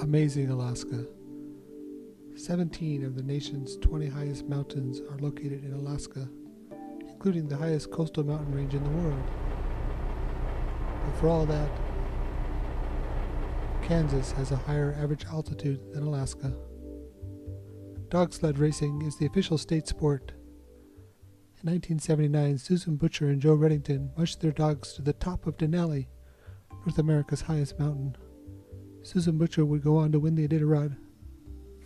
Amazing Alaska. 17 of the nation's 20 highest mountains are located in Alaska, including the highest coastal mountain range in the world. But for all that, Kansas has a higher average altitude than Alaska. Dog sled racing is the official state sport. In 1979, Susan Butcher and Joe Redington mushed their dogs to the top of Denali, North America's highest mountain. Susan Butcher would go on to win the Iditarod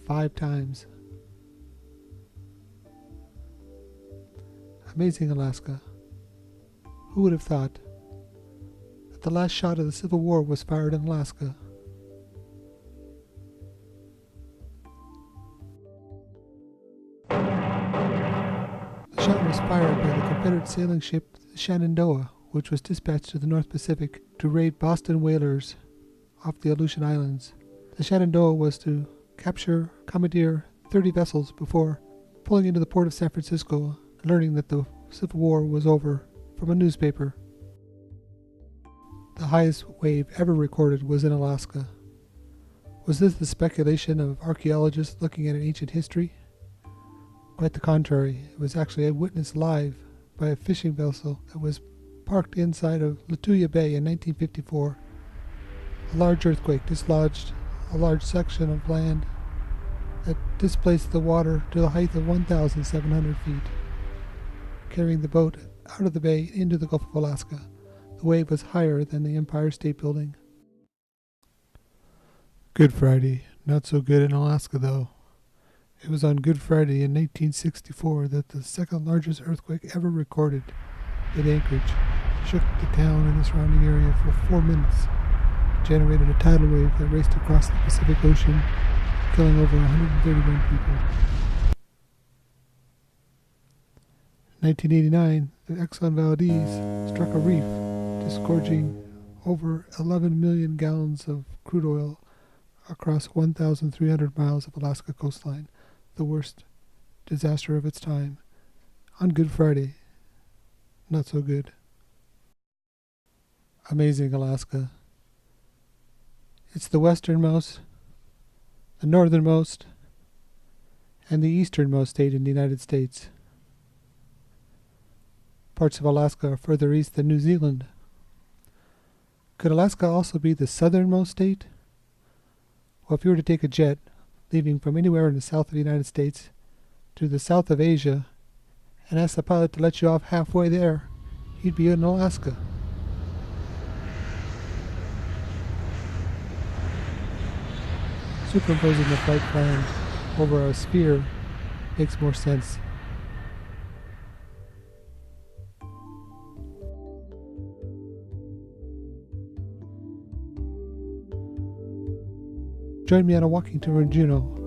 5 times. Amazing Alaska. Who would have thought that the last shot of the Civil War was fired in Alaska? The shot was fired by the Confederate sailing ship the Shenandoah, which was dispatched to the North Pacific to raid Boston whalers off the Aleutian Islands. The Shenandoah was to capture, commandeer 30 vessels before pulling into the port of San Francisco and learning that the Civil War was over from a newspaper. The highest wave ever recorded was in Alaska. Was this the speculation of archaeologists looking at an ancient history? Quite the contrary. It was actually witnessed live by a fishing vessel that was parked inside of Lituya Bay in 1954. A large earthquake dislodged a large section of land that displaced the water to the height of 1,700 feet, carrying the boat out of the bay into the Gulf of Alaska. The wave was higher than the Empire State Building. Good Friday. Not so good in Alaska, though. It was on Good Friday in 1964 that the second largest earthquake ever recorded at Anchorage shook the town and the surrounding area for 4 minutes. Generated a tidal wave that raced across the Pacific Ocean, killing over 131 people. In 1989, the Exxon Valdez struck a reef, disgorging over 11 million gallons of crude oil across 1,300 miles of Alaska coastline, the worst disaster of its time. On Good Friday, not so good. Amazing Alaska. It's the westernmost, the northernmost, and the easternmost state in the United States. Parts of Alaska are further east than New Zealand. Could Alaska also be the southernmost state? Well, if you were to take a jet leaving from anywhere in the south of the United States to the south of Asia and ask the pilot to let you off halfway there, you'd be in Alaska. Superimposing the flight plan over a sphere makes more sense. Join me on a walking tour in Juneau.